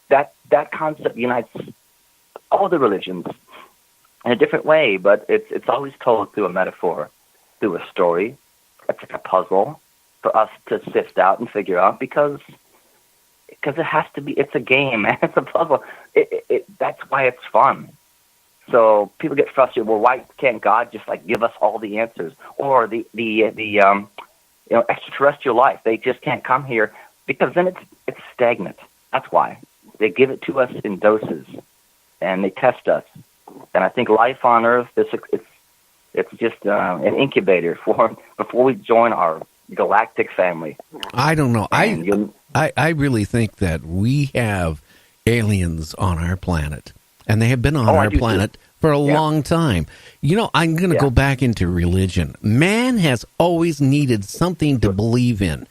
that concept unites all the religions in a different way, but it's always told through a metaphor, through a story. It's like a puzzle for us to sift out and figure out because it has to be. It's a game, man. It's a puzzle. That's why it's fun. So people get frustrated. Well, why can't God just like give us all the answers, or the extraterrestrial life? They just can't come here because then it's stagnant. That's why they give it to us in doses, and they test us. And I think life on Earth it's just an incubator before we join our galactic family. I don't know. I really think that we have aliens on our planet, and they have been on our planet for a long time. I'm going to go back into religion. Man has always needed something to believe in.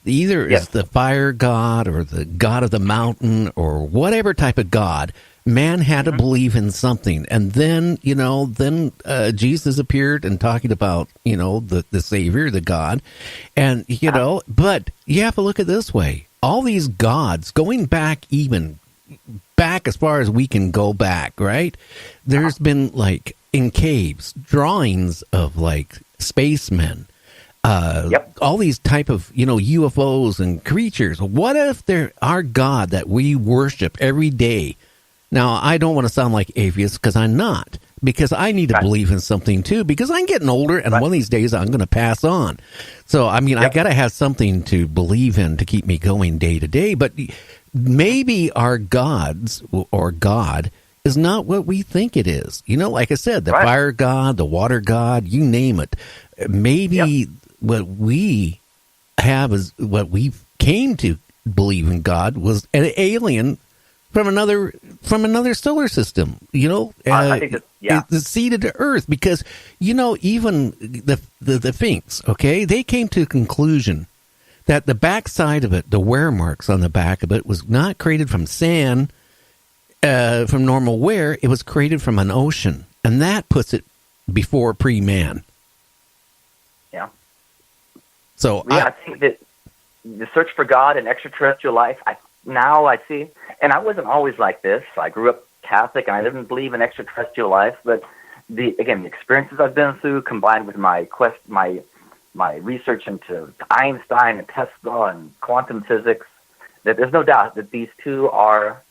Either it's the fire god or the god of the mountain or whatever type of god. Man had to believe in something. And then, Jesus appeared and talking about, the Savior, the God. And, but you have to look at it this way. All these gods, going back as far as we can go back, right? There's been, like, in caves, drawings of, like, spacemen. All these type of, UFOs and creatures. What if they're our God that we worship every day? Now, I don't want to sound like atheist because I'm not, because I need to believe in something too, because I'm getting older and one of these days I'm going to pass on. So, I mean, I got to have something to believe in to keep me going day to day, but maybe our gods or God is not what we think it is. Like I said, the fire god, the water god, you name it. Maybe what we have is what we came to believe in God was an alien from another solar system, I think it's seeded to Earth because, even the Finks, okay, they came to a conclusion that the backside of it, the wear marks on the back of it, was not created from sand, from normal wear. It was created from an ocean, and that puts it before pre-man. Yeah. So I think that the search for God and extraterrestrial life, now I see, and I wasn't always like this. I grew up Catholic, and I didn't believe in extraterrestrial life. But the experiences I've been through, combined with my research into Einstein and Tesla and quantum physics, that there's no doubt that these two are,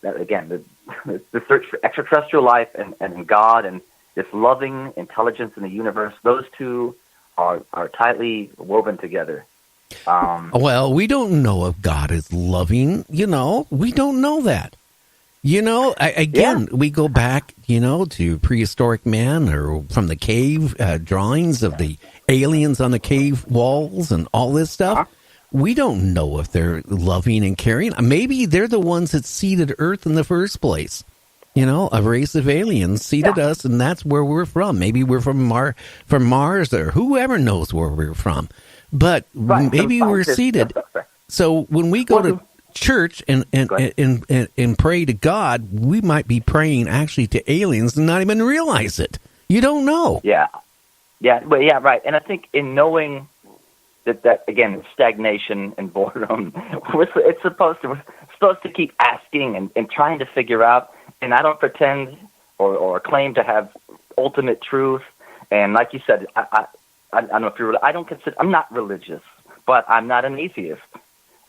that again, the search for extraterrestrial life and God and this loving intelligence in the universe. Those two are tightly woven together. Well, we don't know if God is loving, we don't know that. We go back, to prehistoric man or from the cave drawings of the aliens on the cave walls and all this stuff. We don't know if they're loving and caring. Maybe they're the ones that seeded Earth in the first place. A race of aliens seeded us, and that's where we're from. Maybe we're from Mars or whoever knows where we're from. But maybe we're seated. So when we go to church and pray to God, we might be praying actually to aliens and not even realize it. You don't know. Yeah, right. And I think in knowing that again, stagnation and boredom, we're supposed to keep asking and trying to figure out. And I don't pretend or claim to have ultimate truth. And like you said, I don't know if you're. I'm not religious, but I'm not an atheist,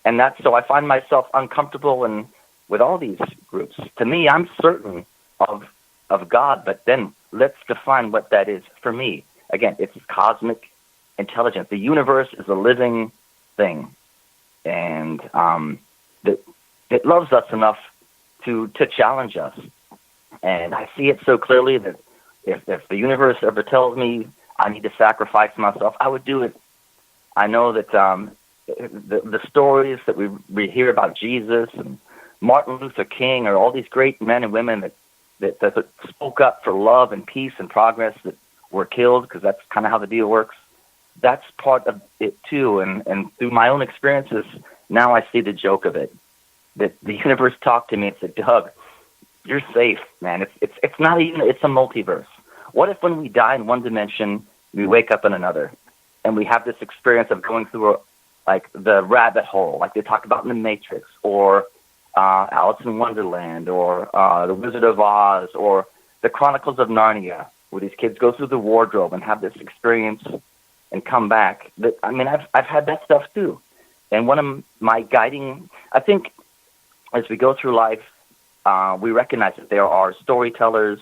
and so I find myself uncomfortable with all these groups. To me, I'm certain of God, but then let's define what that is for me. Again, it's cosmic intelligence. The universe is a living thing, and it loves us enough to challenge us. And I see it so clearly that if the universe ever tells me I need to sacrifice myself, I would do it. I know that the stories that we hear about Jesus and Martin Luther King or all these great men and women that spoke up for love and peace and progress that were killed, because that's kind of how the deal works. That's part of it too. And through my own experiences, now I see the joke of it. That the universe talked to me and said, Doug, you're safe, man. It's not even, it's a multiverse. What if when we die in one dimension, we wake up in another, and we have this experience of going through like the rabbit hole, like they talk about in the Matrix, or Alice in Wonderland or The Wizard of Oz or The Chronicles of Narnia, where these kids go through the wardrobe and have this experience and come back. I've had that stuff too. And one of my guiding, I think, as we go through life, we recognize that there are storytellers,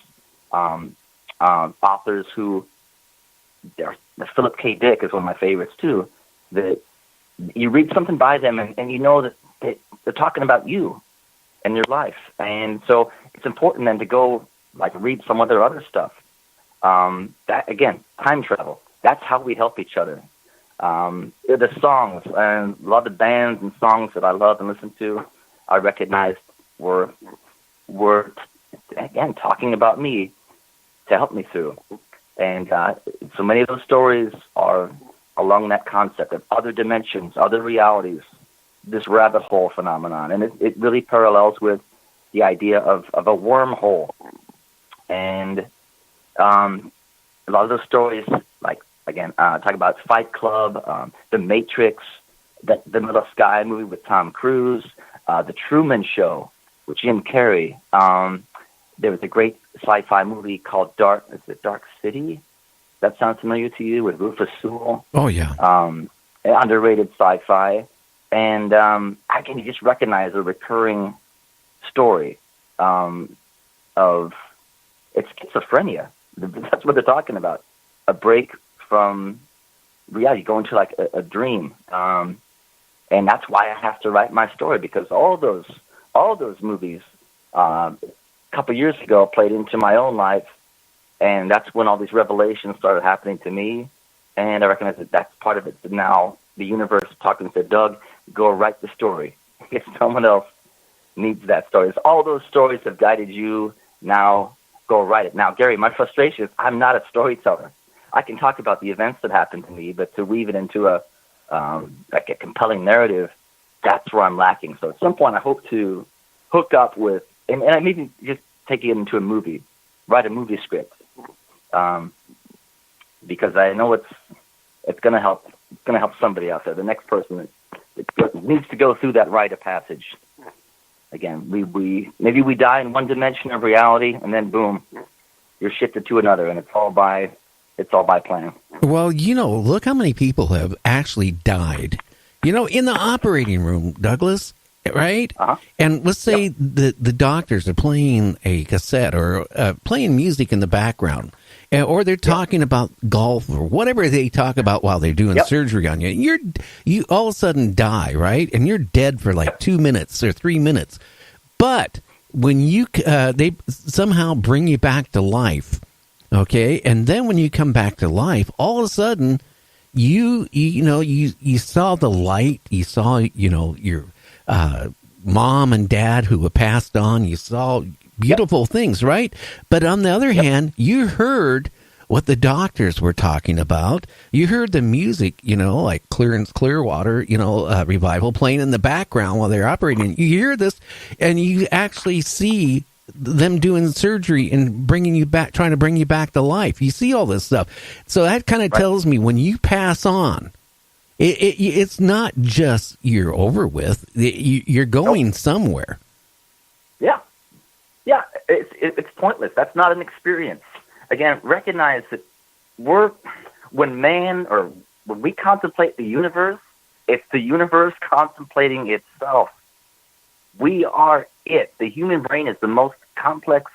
authors who, Philip K. Dick is one of my favorites too, that you read something by them and you know that they're talking about you and your life. And so it's important then to go read some of their other stuff. That, again, time travel. That's how we help each other. The songs, and a lot of the bands and songs that I love and listen to, I recognized were again, talking about me to help me through. And so many of those stories are along that concept of other dimensions, other realities, this rabbit hole phenomenon. And it really parallels with the idea of a wormhole. And a lot of those stories, talk about Fight Club, The Matrix, the Middle Sky movie with Tom Cruise, The Truman Show with Jim Carrey. There was a great sci-fi movie called Dark City. That sounds familiar to you, with Rufus Sewell? Oh, yeah. Underrated sci-fi. And you just recognize a recurring story of it's schizophrenia. That's what they're talking about. A break from reality, go into a dream. And that's why I have to write my story, because all those movies a couple years ago played into my own life, and that's when all these revelations started happening to me. And I recognize that that's part of it. So now the universe talking to Doug, go write the story. If someone else needs that story, all those stories have guided you. Now go write it. Now, Gary, my frustration is I'm not a storyteller. I can talk about the events that happened to me, but to weave it into a compelling narrative, that's where I'm lacking. So at some point, I hope to hook up with, and I maybe just take it into a movie, write a movie script, because I know it's going to help. It's going to help somebody out there. The next person that needs to go through that rite of passage. Again, maybe we die in one dimension of reality, and then boom, you're shifted to another, and it's all by plan. Well, look how many people have actually died, in the operating room, Douglas, right? Uh-huh. And let's say the doctors are playing a cassette or playing music in the background, or they're talking about golf or whatever they talk about while they're doing surgery on you. You all of a sudden die, right? And you're dead for 2 minutes or 3 minutes. But when they somehow bring you back to life, okay, and then when you come back to life, all of a sudden you saw the light, you saw your mom and dad who have passed on, you saw beautiful things, right? But on the other hand, you heard what the doctors were talking about. You heard the music, like Clearwater, Revival playing in the background while they're operating. You hear this, and you actually see them doing surgery and bringing you back, trying to bring you back to life. You see all this stuff. So that kind of tells me when you pass on, it's not just you're over with. You're going somewhere. Yeah, it's pointless. That's not an experience. Again, recognize that when we contemplate the universe, it's the universe contemplating itself. We are it. The human brain is the most complex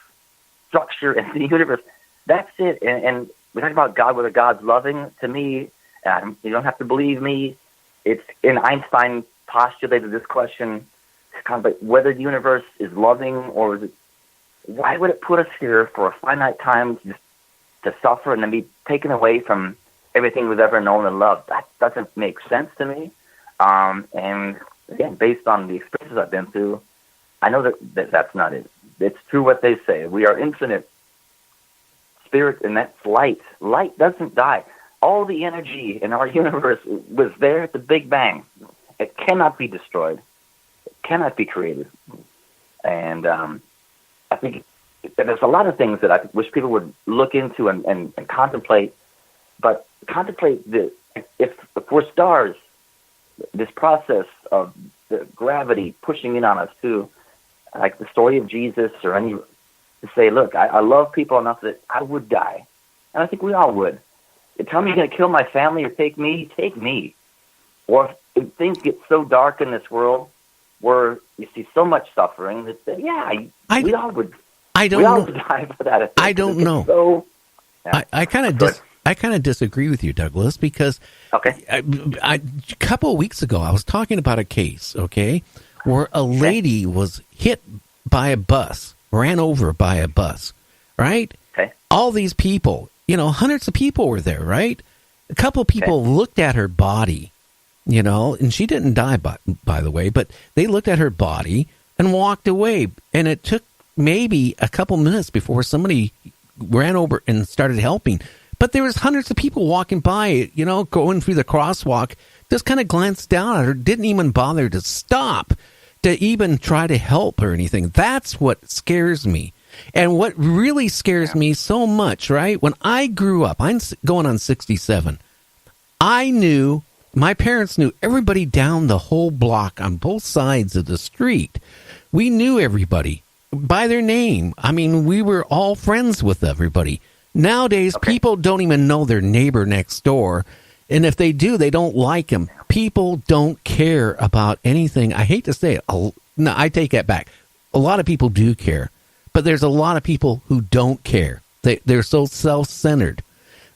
structure in the universe. That's it. And we talk about God, whether God's loving. To me, you don't have to believe me. It's in Einstein postulated this question, kind of like whether the universe is loving or is it. Why would it put us here for a finite time just to suffer and then be taken away from everything we've ever known and loved? That doesn't make sense to me. And again, based on the experiences I've been through, I know that's not it. It's true what they say. We are infinite spirit, and that's light. Light doesn't die. All the energy in our universe was there at the Big Bang. It cannot be destroyed. It cannot be created. And I think there's a lot of things that I wish people would look into and contemplate. But contemplate if we're stars, this process of the gravity pushing in on us too, like the story of Jesus or any, to say, look, I love people enough that I would die. And I think we all would. You tell me you're going to kill my family or take me, take me. Or if things get so dark in this world where you see so much suffering that we all would. I don't we all know. would die for that. I don't know. So, yeah. I kind of disagree with you, Douglas, because a couple of weeks ago I was talking about a case, where a lady was hit by a bus, ran over by a bus, right? Okay. All these people, hundreds of people were there, right? A couple of people looked at her body, and she didn't die, by the way, but they looked at her body and walked away. And it took maybe a couple minutes before somebody ran over and started helping. But there was hundreds of people walking by, going through the crosswalk, just kind of glanced down at her, didn't even bother to stop to even try to help or anything. That's what scares me. And what really scares me so much, right? When I grew up, I'm going on 67, my parents knew everybody down the whole block on both sides of the street. We knew everybody by their name. I mean, we were all friends with everybody. Nowadays, people don't even know their neighbor next door. And if they do, they don't like him. People don't care about anything. I hate to say it. No, I take that back. A lot of people do care. But there's a lot of people who don't care. They're so self-centered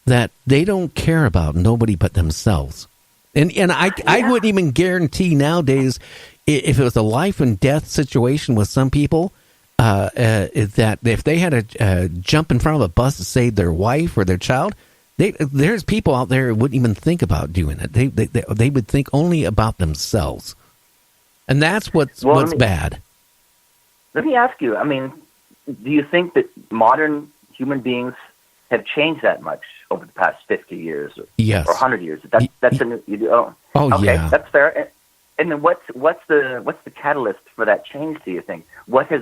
that they don't care about nobody but themselves. And I wouldn't even guarantee nowadays, if it was a life and death situation with some people, that if they had to jump in front of a bus to save their wife or their child, there's people out there who wouldn't even think about doing it. They would think only about themselves, and that's what's bad. Let me ask you. I mean, do you think that modern human beings have changed that much over the past 50 years or 100 years? That's a new. You do. Oh, okay, yeah, that's fair. And then what's the catalyst for that change? Do you think what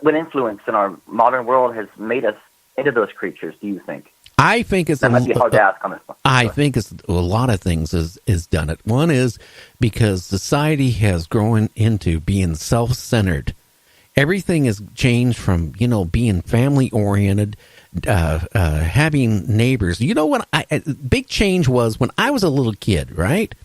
influence in our modern world has made us into those creatures? Do you think? I think it's that might be hard to ask on this one. I think it's a lot of things is done it. One is because society has grown into being self-centered. Everything has changed from being family oriented, having neighbors. What big change was when I was a little kid, right?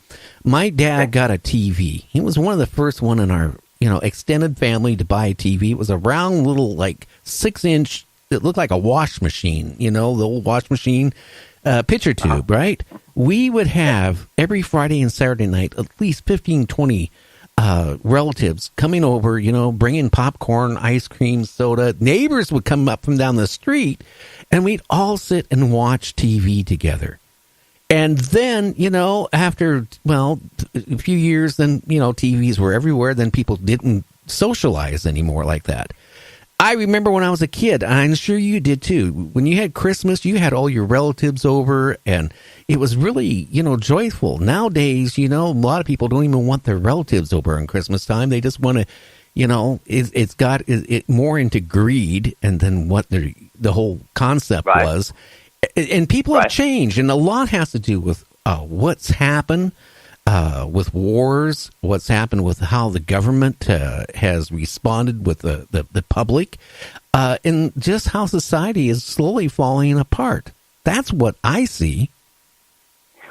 My dad got a TV. He was one of the first one in our extended family to buy a TV. It was a round little 6-inch. It looked like a wash machine, the old wash machine picture tube, right? We would have every Friday and Saturday night at least 15, 20 relatives coming over, bringing popcorn, ice cream, soda. Neighbors would come up from down the street, and we'd all sit and watch TV together. And then, after, a few years, then, TVs were everywhere. Then people didn't socialize anymore like that. I remember when I was a kid, and I'm sure you did too, when you had Christmas, you had all your relatives over, and it was really, joyful. Nowadays, a lot of people don't even want their relatives over on Christmas time. They just want to, it's got it more into greed and then what the whole concept was. And people have changed, and a lot has to do with what's happened with wars, what's happened with how the government has responded with the public, and just how society is slowly falling apart. That's what I see.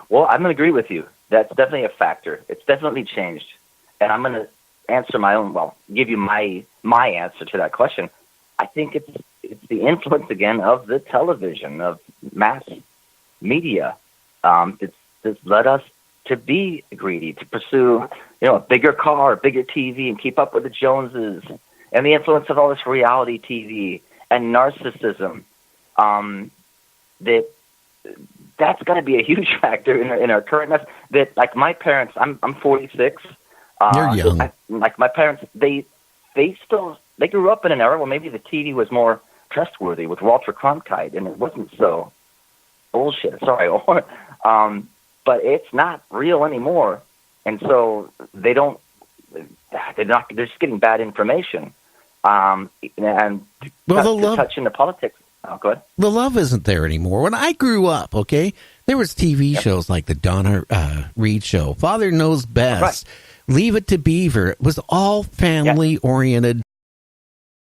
Well, I'm going to agree with you. That's definitely a factor. It's definitely changed. And I'm going to answer give you my answer to that question. I think it's the influence, again, of the television, of mass media. It's led us to be greedy, to pursue, a bigger car, a bigger TV, and keep up with the Joneses, and the influence of all this reality TV and narcissism. That's going to be a huge factor in our current mess. That, like my parents, I'm 46. You're young. My parents, they grew up in an era where maybe the TV was more trustworthy with Walter Cronkite, and it wasn't so bullshit. Sorry, but it's not real anymore, and so they're just getting bad information, and touch into politics. Oh, go ahead. The love isn't there anymore. When I grew up, there was TV shows like the Donna Reed Show, Father Knows Best, Leave It to Beaver. It was all family oriented.